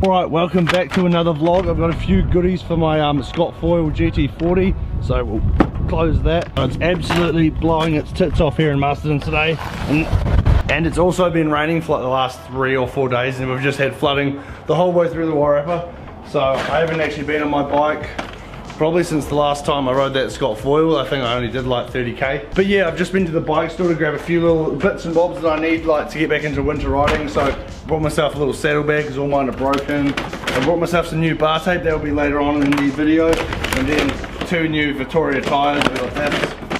Alright, welcome back to another vlog. I've got a few goodies for my Scott Foil GT40, so we'll close that. It's absolutely blowing its tits off here in Masterton today, and it's also been raining for like the last 3 or 4 days, and we've just had flooding the whole way through the Wairarapa. So I haven't actually been on my bike probably since the last time I rode that Scott Foil. I think I only did like 30k. But yeah, I've just been to the bike store to grab a few little bits and bobs that I need like to get back into winter riding. So I brought myself a little saddlebag because all mine are broken. I brought myself some new bar tape, that'll be later on in the video. And then 2 new Vittoria tyres.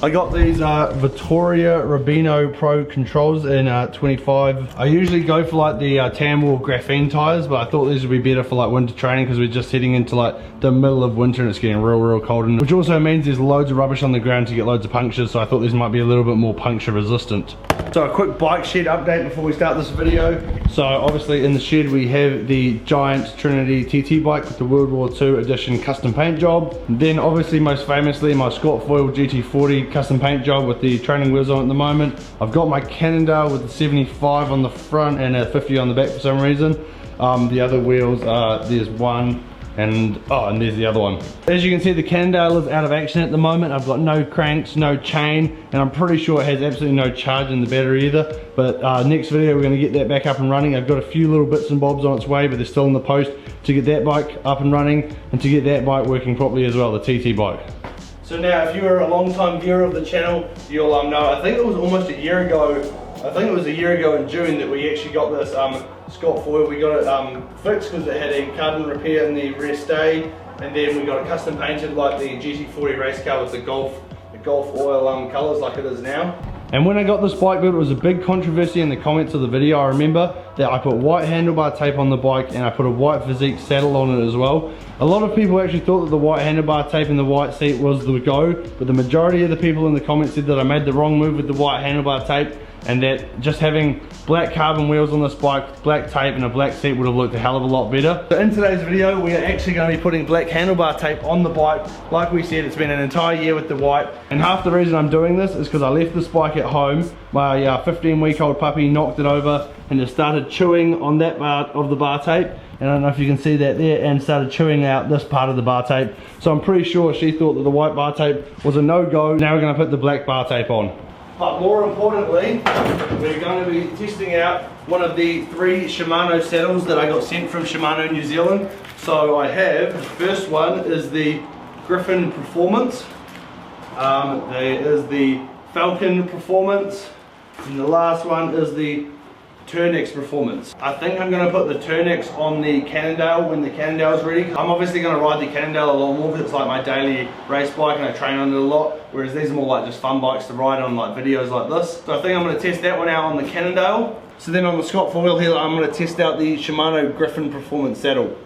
I got these Vittoria Rubino Pro controls in 25. I usually go for like the Tamwell graphene tyres, but I thought these would be better for like winter training because we're just heading into like the middle of winter and it's getting real cold, which also means there's loads of rubbish on the ground to get loads of punctures, so I thought these might be a little bit more puncture resistant. So a quick bike shed update before we start this video. So obviously in the shed we have the giant Trinity TT bike with the World War II edition custom paint job. And then obviously most famously my Scott Foil GT40 custom paint job with the training wheels on at the moment. I've got my Cannondale with the 75 on the front and a 50 on the back for some reason. The other wheels are, there's one and there's the other one. As you can see, the Cannondale is out of action at the moment. I've got no cranks, no chain, and I'm pretty sure it has absolutely no charge in the battery either. But next video we're going to get that back up and running. I've got a few little bits and bobs on its way, but they're still in the post to get that bike up and running and to get that bike working properly as well, the TT bike. So now if you're a long time viewer of the channel, you'll know, I think it was almost a year ago, I think it was a year ago in June that we actually got this Scott Foil. We got it fixed because it had a carbon repair in the rear stay, and then we got it custom painted like the GT40 race car with the Golf oil colours like it is now. And when I got this bike built, it was a big controversy in the comments of the video. I remember that I put white handlebar tape on the bike and I put a white physique saddle on it as well. A lot of people actually thought that the white handlebar tape and the white seat was the go, but the majority of the people in the comments said that I made the wrong move with the white handlebar tape, and that just having black carbon wheels on this bike, black tape and a black seat would have looked a hell of a lot better. So in today's video we are actually going to be putting black handlebar tape on the bike. Like we said, it's been an entire year with the white, and half the reason I'm doing this is because I left this bike at home. My 15-week-old puppy knocked it over and just started chewing on that part of the bar tape, and I don't know if you can see that there, and started chewing out this part of the bar tape. So I'm pretty sure she thought that the white bar tape was a no-go. Now we're going to put the black bar tape on. But more importantly, we're going to be testing out one of the 3 Shimano saddles that I got sent from Shimano New Zealand. So I have, the first one is the Griffin Performance, there is the Falcon Performance, and the last one is the Turnex Performance. I think I'm going to put the Turnex on the Cannondale when the Cannondale's ready. I'm obviously going to ride the Cannondale a lot more because it's like my daily race bike and I train on it a lot, whereas these are more like just fun bikes to ride on like videos like this. So I think I'm going to test that one out on the Cannondale. So then on the Scott Foil here, I'm going to test out the Shimano Griffin Performance saddle.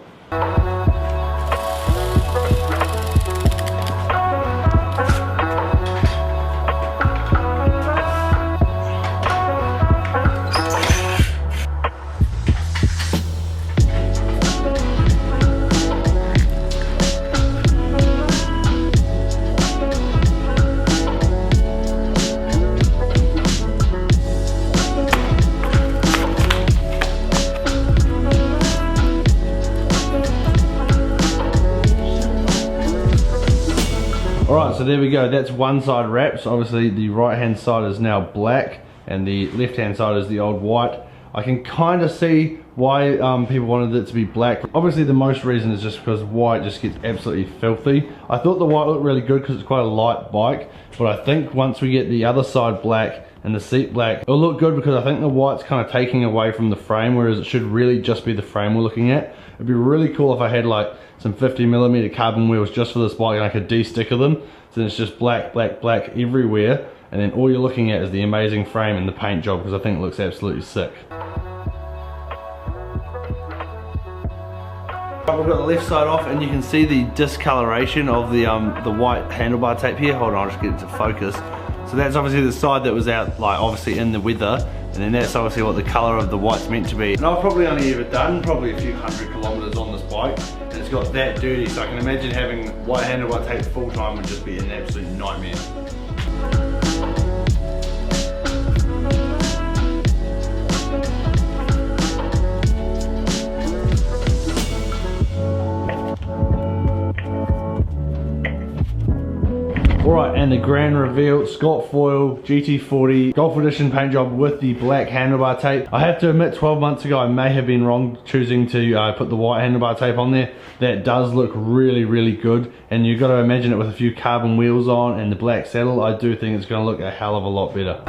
Alright, so there we go, that's one side wrapped. So obviously the right hand side is now black and the left hand side is the old white. I can kind of see why people wanted it to be black. Obviously the most reason is just because white just gets absolutely filthy. I thought the white looked really good because it's quite a light bike, but I think once we get the other side black and the seat black, it'll look good because I think the white's kind of taking away from the frame, whereas it should really just be the frame we're looking at. It'd be really cool if I had like some 50mm carbon wheels just for this bike and I could de-sticker them. So then it's just black, black, black everywhere, and then all you're looking at is the amazing frame and the paint job, because I think it looks absolutely sick. We've got the left side off and you can see the discoloration of the white handlebar tape here. Hold on, I'll just get it to focus. So that's obviously the side that was out, like obviously in the weather, and then that's obviously what the colour of the white's meant to be. And I've probably only ever done probably a few 100 kilometres on this bike, and it's got that dirty, so I can imagine having white handlebar tape full time would just be an absolute nightmare. and the grand reveal Scott Foil GT40 Golf Edition paint job with the black handlebar tape. I have to admit, 12 months ago I may have been wrong choosing to put the white handlebar tape on there. That does look really, really good, and you've got to imagine it with a few carbon wheels on and the black saddle. I do think it's going to look a hell of a lot better.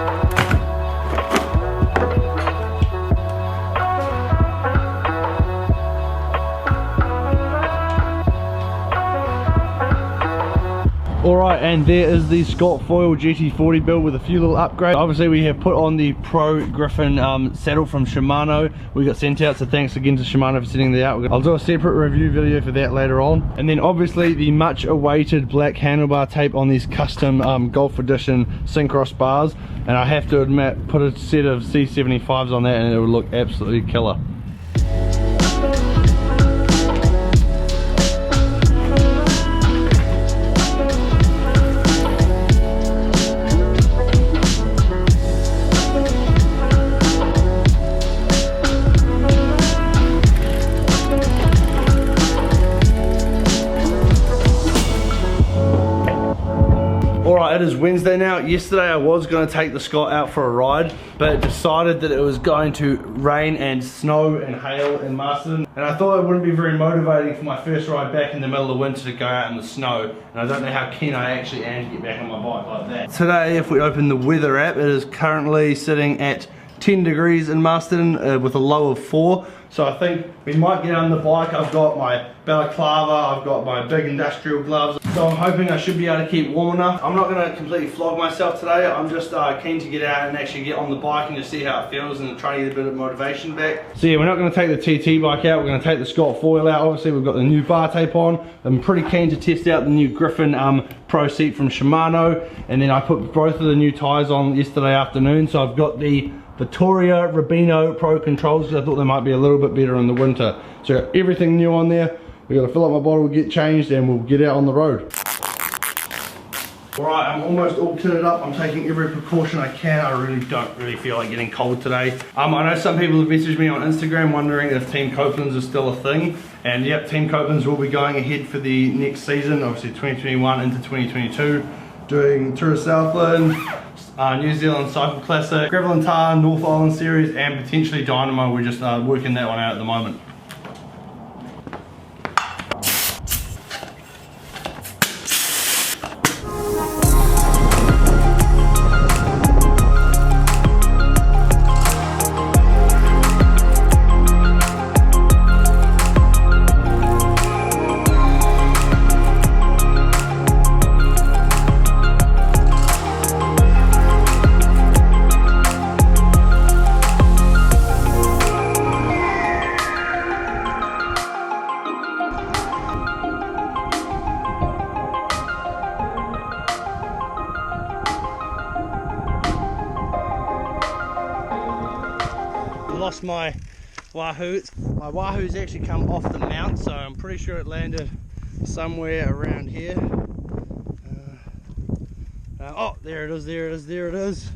Alright, and there is the Scott Foil GT40 build with a few little upgrades. Obviously we have put on the Pro Griffin saddle from Shimano. We got sent out, so thanks again to Shimano for sending that out. I'll do a separate review video for that later on. And then obviously the much awaited black handlebar tape on these custom Golf Edition Syncross bars. And I have to admit, put a set of C75s on that and it would look absolutely killer. Alright, it is Wednesday now. Yesterday I was going to take the Scott out for a ride, but decided that it was going to rain and snow and hail in Marston, and I thought it wouldn't be very motivating for my first ride back in the middle of winter to go out in the snow, and I don't know how keen I actually am to get back on my bike like that. Today, if we open the weather app, it is currently sitting at 10 degrees in Marston with a low of 4. So I think we might get on the bike. I've got my balaclava, I've got my big industrial gloves. So I'm hoping I should be able to keep warm enough. I'm not going to completely flog myself today. I'm just keen to get out and actually get on the bike and just see how it feels and try to get a bit of motivation back. So yeah, we're not going to take the TT bike out. We're going to take the Scott Foil out. Obviously we've got the new bar tape on. I'm pretty keen to test out the new Griffin Pro seat from Shimano. And then I put both of the new tyres on yesterday afternoon. So I've got the Vittoria Rubino Pro controls because I thought they might be a little bit better in the winter. So got everything new on there. We've got to fill up my bottle, get changed, and we'll get out on the road. Alright, I'm almost all kitted up. I'm taking every precaution I can. I really don't feel like getting cold today. I know some people have messaged me on Instagram wondering if Team Couplands is still a thing. And yep, Team Couplands will be going ahead for the next season, obviously 2021 into 2022. Doing Tour of Southland, New Zealand Cycle Classic, Gravel and Tar, North Island Series, and potentially Dynamo. We're just working that one out at the moment. Lost my Wahoo. My Wahoo's actually come off the mount, so I'm pretty sure it landed somewhere around here. Oh, there it is.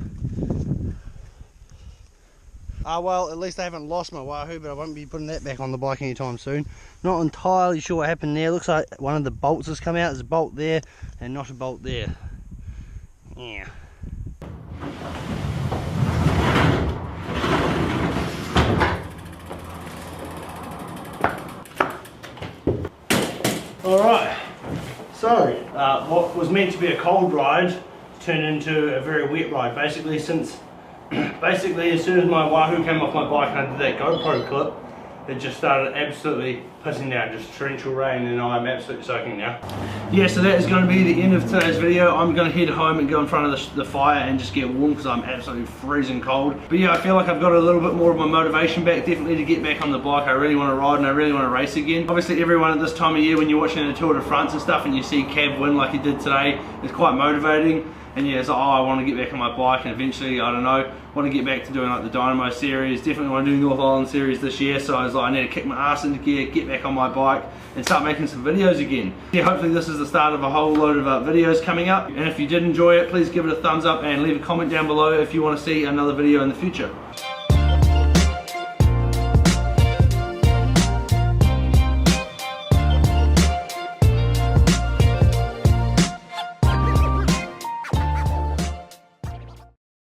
Well, at least I haven't lost my Wahoo, but I won't be putting that back on the bike anytime soon. Not entirely sure what happened there. Looks like one of the bolts has come out. There's a bolt there and not a bolt there. Yeah. Alright, so what was meant to be a cold ride turned into a very wet ride. Basically as soon as my Wahoo came off my bike and I did that GoPro clip, it just started absolutely pissing down, just torrential rain, and I'm absolutely soaking now. Yeah, so that is going to be the end of today's video. I'm going to head home and go in front of the fire and just get warm because I'm absolutely freezing cold. But yeah, I feel like I've got a little bit more of my motivation back, definitely to get back on the bike. I really want to ride and I really want to race again. Obviously everyone at this time of year, when you're watching the Tour de France and stuff and you see Cab win like he did today, it's quite motivating. And yeah, it's like, oh, I want to get back on my bike, and eventually, I don't know, want to get back to doing like the Dynamo series. Definitely want to do North Island series this year, so I was like, I need to kick my ass into gear, get back on my bike, and start making some videos again. Yeah, hopefully this is the start of a whole load of videos coming up. And if you did enjoy it, please give it a thumbs up and leave a comment down below if you want to see another video in the future.